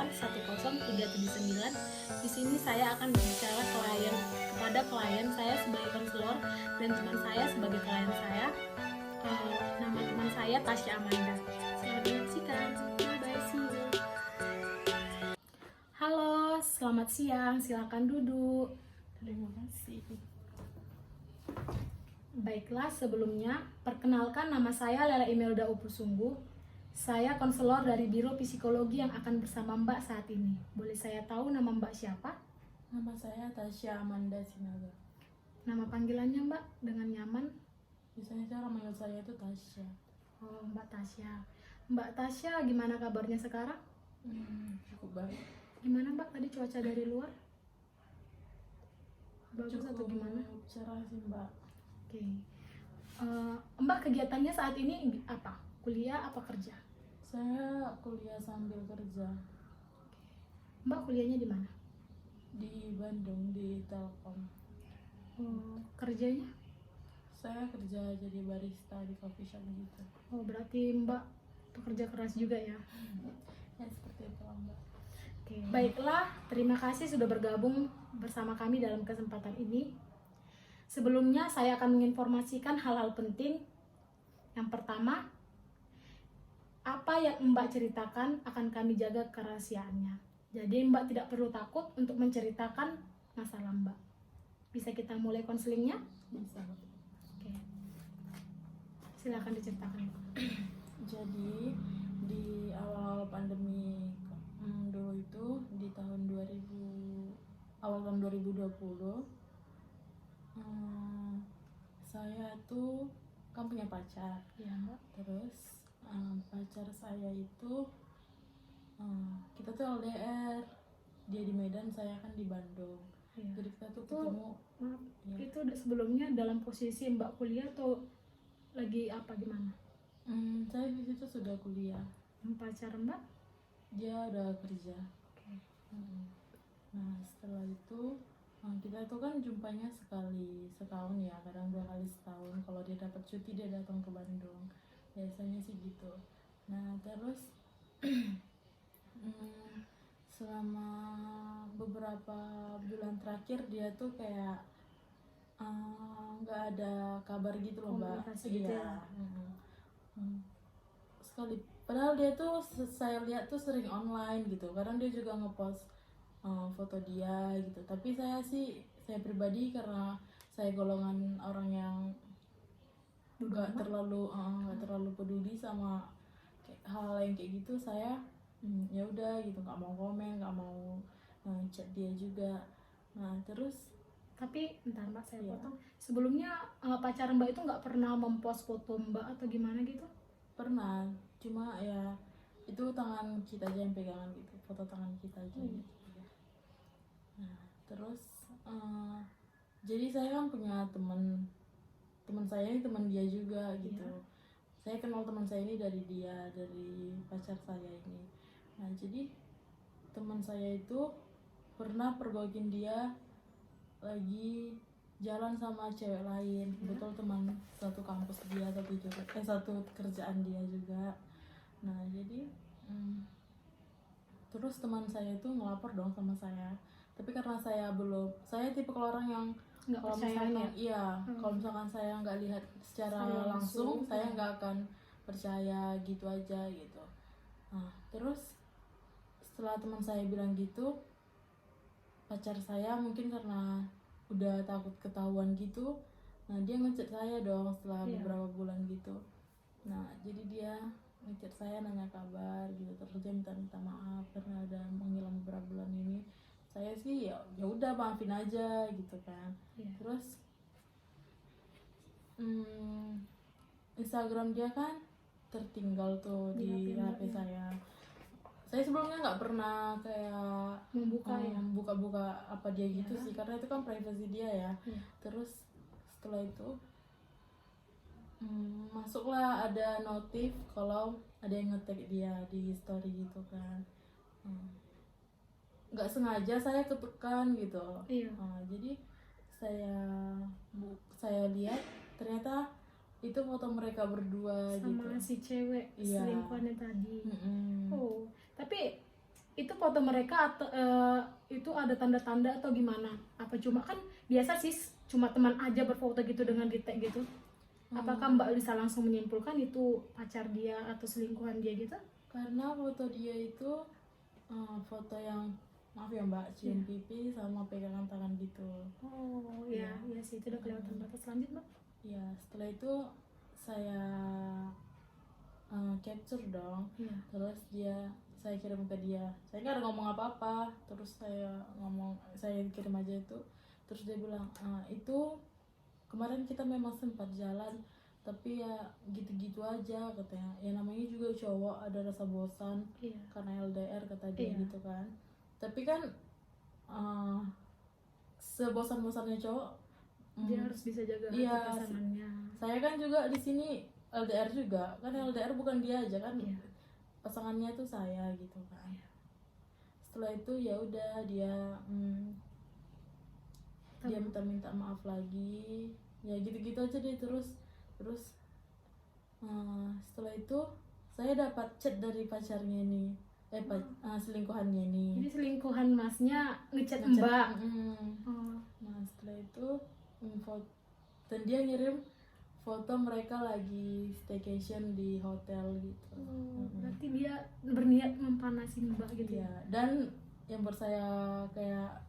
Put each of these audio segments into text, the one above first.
10379. Di sini saya akan berbicara kepada klien saya sebagai konselor dan teman saya sebagai klien saya. Nama teman saya Tasya Amanda. Selamat menyaksikan. Bye, see you. Halo, selamat siang. Silakan duduk. Terima kasih. Baiklah, sebelumnya perkenalkan nama saya Lela Imelda Upusungguh. Saya konselor dari Biro Psikologi yang akan bersama Mbak saat ini. Boleh saya tahu nama Mbak siapa? Nama saya Tasya Amanda Sinaga. Nama panggilannya Mbak dengan nyaman? Biasanya cara manggil saya itu Tasya. Oh, Mbak Tasya. Mbak Tasya, gimana kabarnya sekarang? Cukup baik. Gimana Mbak tadi cuaca dari luar? Bagus atau gimana? Cerah sih Mbak. Oke. Mbak kegiatannya saat ini apa? Kuliah apa kerja? Saya kuliah sambil kerja Mbak kuliahnya di mana? di Bandung di Telkom. Kerjanya? Saya kerja jadi barista di coffee shop gitu. Oh, berarti Mbak pekerja keras juga ya? Ya seperti itu Mbak. Oke. Baiklah, terima kasih sudah bergabung bersama kami dalam kesempatan ini. Sebelumnya saya akan menginformasikan hal-hal penting. Yang pertama, apa yang Mbak ceritakan akan kami jaga kerahasiaannya. Jadi Mbak tidak perlu takut untuk menceritakan masalah Mbak. Bisa kita mulai konselingnya? Bisa. Oke. Silakan diceritakan. Jadi di awal pandemi dulu itu di tahun 2000 awal tahun 2020 saya tuh kan punya pacar Ya, Mbak. terus pacar saya itu kita tuh LDR, dia di Medan, saya kan di Bandung. Ya. Jadi kita tuh Itu, ketemu maaf, ya. itu sebelumnya dalam posisi Mbak kuliah atau lagi apa gimana? Saya di situ sudah kuliah, Pacar Mbak? dia udah kerja. Oke. Nah setelah itu kita tuh kan jumpanya sekali setahun ya, kadang 2 kali setahun. Kalau dia dapat cuti dia datang ke Bandung, biasanya sih gitu. Nah terus selama beberapa bulan terakhir dia tuh kayak nggak ada kabar gitu loh Mbak. Komunikasi gitu ya? Sekali, padahal dia tuh saya lihat tuh sering online gitu, kadang dia juga ngepost foto dia gitu. Tapi saya pribadi karena saya golongan orang yang nggak terlalu peduli sama hal yang kayak gitu. Saya ya udah gitu, nggak mau komen, nggak mau chat dia juga. Nah terus Tapi bentar Mbak, saya Iya. potong. Sebelumnya pacar Mbak itu nggak pernah mempost foto Mbak atau gimana gitu? pernah, cuma ya itu tangan kita aja yang pegangan gitu, foto tangan kita aja gitu. Nah terus jadi saya kan punya teman saya ini, teman dia juga gitu. Saya kenal teman saya ini dari pacar saya ini. Nah jadi teman saya itu pernah pergokin dia lagi jalan sama cewek lain. Betul, teman satu kampus dia, satu kerjaan dia juga. Nah jadi terus teman saya itu ngelapor dong sama saya. Tapi karena saya tipe orang yang Nggak kalau percaya misalkan ya? kalau misalkan saya nggak lihat secara Saya langsung, langsung, saya nggak akan percaya gitu aja gitu. Nah terus setelah teman saya bilang gitu, pacar saya mungkin karena udah takut ketahuan gitu, nah dia ngechat saya dong setelah beberapa bulan gitu. Nah jadi dia ngechat saya nanya kabar gitu, terus dia minta maaf karena ada menghilang beberapa bulan ini. Saya sih ya udah maafin aja gitu kan. Terus Instagram dia kan tertinggal tuh di HP saya. Saya sebelumnya nggak pernah kayak buka-buka apa dia gitu sih, karena itu kan privasi dia ya. Terus setelah itu masuklah ada notif kalau ada yang nge-tag dia di story gitu kan. Nggak sengaja saya ketekan gitu. Jadi saya lihat ternyata itu foto mereka berdua sama gitu. si cewek selingkuhannya tadi. Oh, tapi itu foto mereka atau itu ada tanda-tanda atau gimana? Apa cuma kan biasa sih cuma teman aja berfoto gitu dengan di-tag gitu. Apakah Mbak bisa langsung menyimpulkan itu pacar dia atau selingkuhan dia gitu? Karena foto dia itu foto yang, maaf ya Mbak, cium pipi sama pegangan tangan gitu. Oh iya, iya sih itu udah kelihatan batas. Lanjut Mbak. Ya setelah itu saya capture dong. Iya. Terus saya kirim ke dia. Saya nggak ada ngomong apa-apa. Terus saya kirim aja itu. Terus dia bilang, itu kemarin kita memang sempat jalan, tapi ya gitu-gitu aja katanya. Ya namanya juga cowok, ada rasa bosan Iya. karena LDR kata dia Iya. gitu kan. Tapi kan sebosan-bosannya cowok, Dia harus bisa jaga hati iya, pasangannya. saya kan juga di sini LDR juga kan. LDR bukan dia aja kan, Iya. pasangannya tuh saya gitu kan. Iya. Setelah itu ya udah dia minta maaf lagi, ya gitu-gitu aja deh. Terus setelah itu saya dapat chat dari pacarnya nih, selingkuhannya nih. Jadi selingkuhan masnya ngechat Mbak. Oh. Nah setelah itu dan dia ngirim foto mereka lagi staycation di hotel gitu. Berarti dia berniat mempanasin Mbak gitu Iya, dan yang buat saya kayak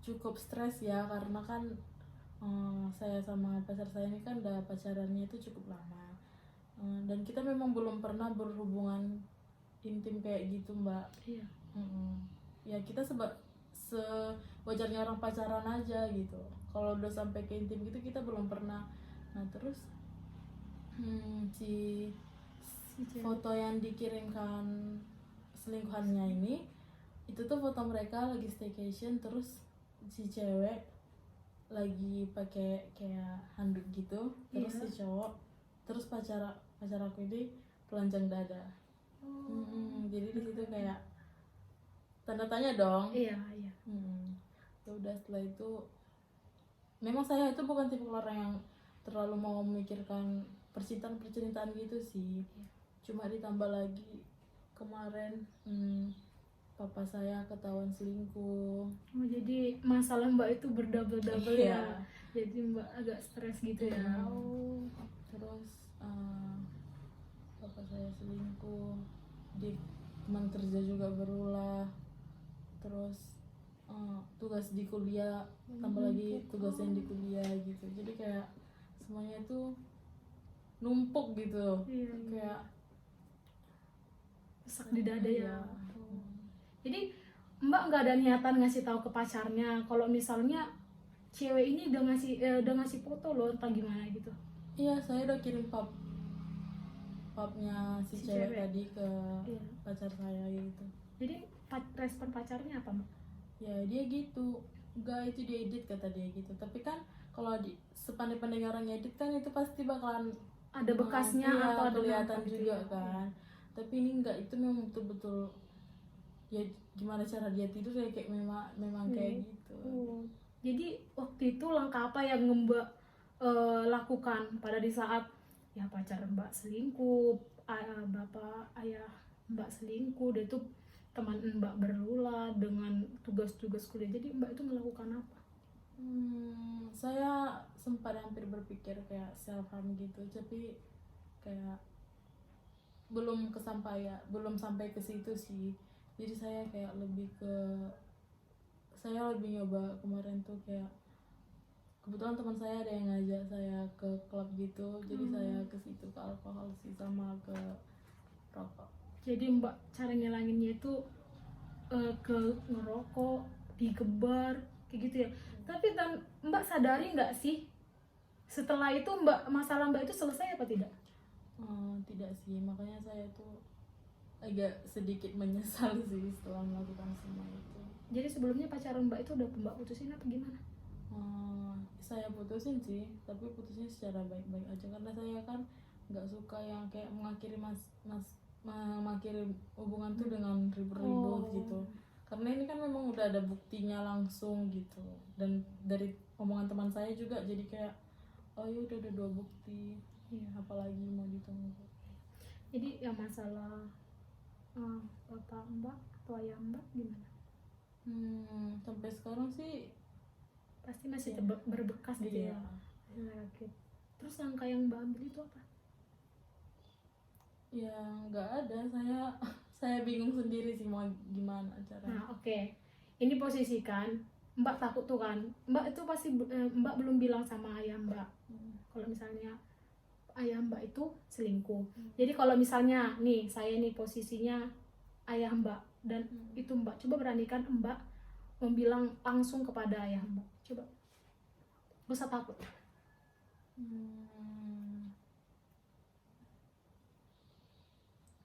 cukup stres ya, karena kan saya sama pacar saya ini kan udah pacarannya itu cukup lama. Dan kita memang belum pernah berhubungan intim kayak gitu Mbak. Iya. Ya kita sewajarnya orang pacaran aja gitu. Kalau udah sampai ke intim gitu kita belum pernah. Nah terus si foto yang dikirimkan selingkuhannya ini, itu tuh foto mereka lagi staycation. Terus si cewek lagi pakai kayak handuk gitu, terus si cowok, terus pacar aku ini telanjang dada. Jadi di situ kayak tanda tanya dong. Iya. Ya udah setelah itu, memang saya itu bukan tipe orang yang terlalu mau memikirkan percintaan gitu sih. Cuma ditambah lagi kemarin papa saya ketahuan selingkuh. Oh, jadi masalah Mbak itu berdouble-double Iya. ya. Jadi Mbak agak stres gitu ya. Oh. Terus papa saya selingkuh, di teman kerja juga berulah, terus tugas di kuliah, tambah lagi tugas yang di kuliah gitu. Jadi kayak semuanya itu numpuk gitu. Iya. Kayak Sesak di dada ya. Iya. Jadi Mbak nggak ada niatan ngasih tahu ke pacarnya kalau misalnya cewek ini udah ngasih foto loh entah gimana gitu. Iya, saya udah kirim papnya si cewek tadi ke pacar saya gitu. Jadi respon pacarnya apa Mbak? Ya dia gitu, enggak, itu dia edit kata dia gitu. Tapi kan kalau sepandai-pandai orang edit kan itu pasti bakalan Ada bekasnya iya, atau ada kelihatan apa gitu juga ya? kan. Tapi ini enggak, itu memang betul-betul ya gimana cara dia tidur ya kayak memang kayak gitu. Jadi waktu itu langkah apa yang Mbak lakukan pada di saat ya pacar Mbak selingkuh, bapak ayah Mbak selingkuh, dia tuh teman Mbak berulah dengan tugas-tugas kuliah. Jadi Mbak itu melakukan apa? Saya sempat hampir berpikir kayak self harm gitu, tapi kayak belum sampai ke situ sih. Jadi saya kayak saya lebih nyoba kemarin tuh kayak kebetulan teman saya ada yang ngajak saya ke klub gitu. Jadi saya ke situ, ke alkohol sih sama ke rokok. Jadi Mbak cara ngilanginnya itu ke ngerokok, digebar kayak gitu ya. Tapi Mbak sadari nggak sih setelah itu masalah Mbak itu selesai apa tidak? Tidak sih, makanya saya tuh agak sedikit menyesal sih setelah melakukan semua itu. Jadi sebelumnya pacaran Mbak itu udah Mbak putusin apa gimana? Saya putusin sih, tapi putusnya secara baik-baik aja, karena saya kan nggak suka yang kayak mengakhiri hubungan tuh dengan ribut-ribut gitu. Karena ini kan memang udah ada buktinya langsung gitu, dan dari omongan teman saya juga jadi kayak oh ya udah ada 2 bukti, apalagi mau ditunggu. Jadi yang masalah bapak mbak atau ayah mbak gimana? Sampai sekarang sih Pasti masih Iya. berbekas gitu iya. ya. Oke. Terus langkah yang mbak ambil itu apa? Ya nggak ada, saya bingung sendiri sih mau gimana caranya. Nah, oke. Ini posisikan mbak takut tuh kan. Mbak itu pasti mbak belum bilang sama ayah mbak. Kalau misalnya ayah mbak itu selingkuh. Jadi kalau misalnya nih saya nih posisinya ayah mbak dan itu mbak, coba beranikan mbak membilang langsung kepada ayah mbak. Coba. Gak usah takut.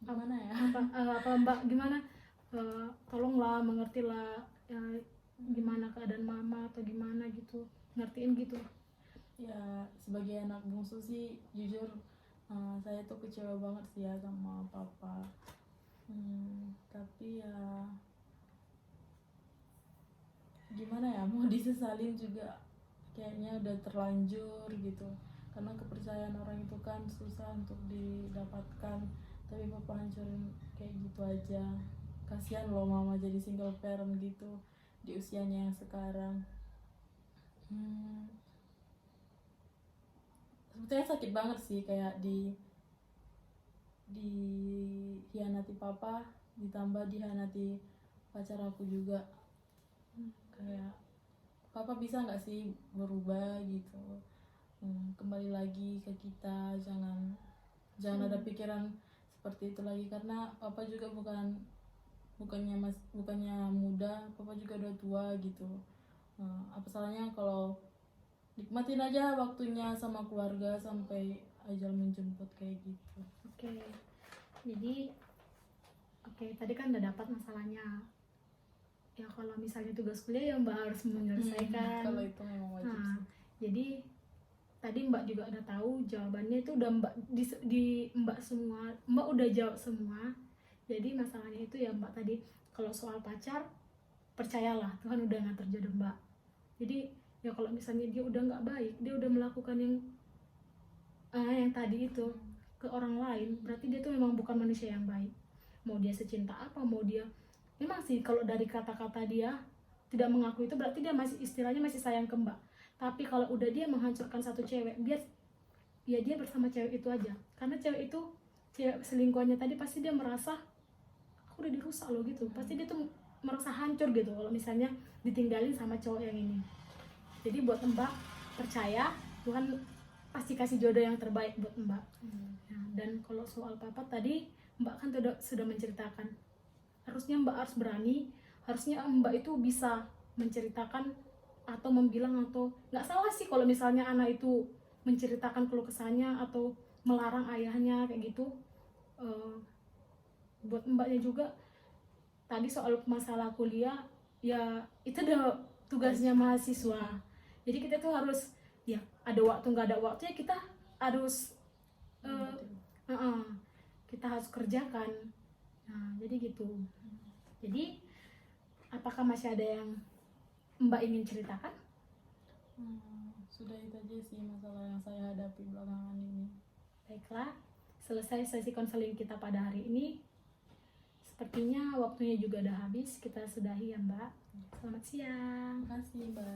Gimana ya? Apa mbak gimana? Tolonglah mengertilah gimana keadaan mama atau gimana gitu. Ngertiin gitu. Ya sebagai anak bungsu sih jujur saya tuh kecewa banget sih ya sama papa. Tapi ya gimana ya, mau disesalin juga kayaknya udah terlanjur gitu, karena kepercayaan orang itu kan susah untuk didapatkan, tapi papa hancurin kayak gitu aja. Kasihan loh mama jadi single parent gitu di usianya yang sekarang. Sebetulnya sakit banget sih, kayak hianati papa ditambah dihianati pacar aku juga. Kayak papa bisa nggak sih berubah gitu, kembali lagi ke kita, jangan ada pikiran seperti itu lagi, karena papa juga bukannya muda, papa juga udah tua gitu. Apa salahnya kalau nikmatin aja waktunya sama keluarga sampai ajal menjemput kayak gitu. Oke. Jadi tadi kan udah dapat masalahnya. Ya kalau misalnya tugas kuliah ya mbak harus menyelesaikan. Kalau itu memang wajib Nah, sih. jadi tadi mbak juga udah tahu jawabannya itu, udah mbak di mbak semua, mbak udah jawab semua. Jadi masalahnya itu ya mbak tadi, kalau soal pacar percayalah Tuhan udah ngatur jodoh mbak. Jadi ya kalau misalnya dia udah nggak baik, dia udah melakukan yang tadi itu ke orang lain, berarti dia tuh memang bukan manusia yang baik. Mau dia secinta apa, mau dia memang sih kalau dari kata-kata dia tidak mengaku itu, berarti dia masih istilahnya masih sayang ke mbak. Tapi kalau udah dia menghancurkan satu cewek, dia bersama cewek itu aja, karena cewek itu, cewek selingkuhannya tadi pasti dia merasa aku udah dirusak loh gitu, pasti dia tuh merasa hancur gitu kalau misalnya ditinggalin sama cowok yang ini. Jadi buat mbak percaya Tuhan pasti kasih jodoh yang terbaik buat mbak. Nah, dan kalau soal papa tadi mbak kan sudah menceritakan, harusnya mbak harus berani, harusnya mbak itu bisa menceritakan atau membilang, atau nggak salah sih kalau misalnya anak itu menceritakan keluh kesahnya atau melarang ayahnya kayak gitu. Buat mbaknya juga tadi soal masalah kuliah, ya itu udah tugasnya mahasiswa. Jadi kita tuh harus, ya ada waktu nggak ada waktu ya kita harus kita harus kerjakan. Nah jadi gitu. Jadi apakah masih ada yang mbak ingin ceritakan? Sudah itu aja sih masalah yang saya hadapi belakangan ini. Baiklah, selesai sesi konseling kita pada hari ini. Sepertinya waktunya juga udah habis, kita sudahi ya mbak. Selamat siang. Terima kasih mbak.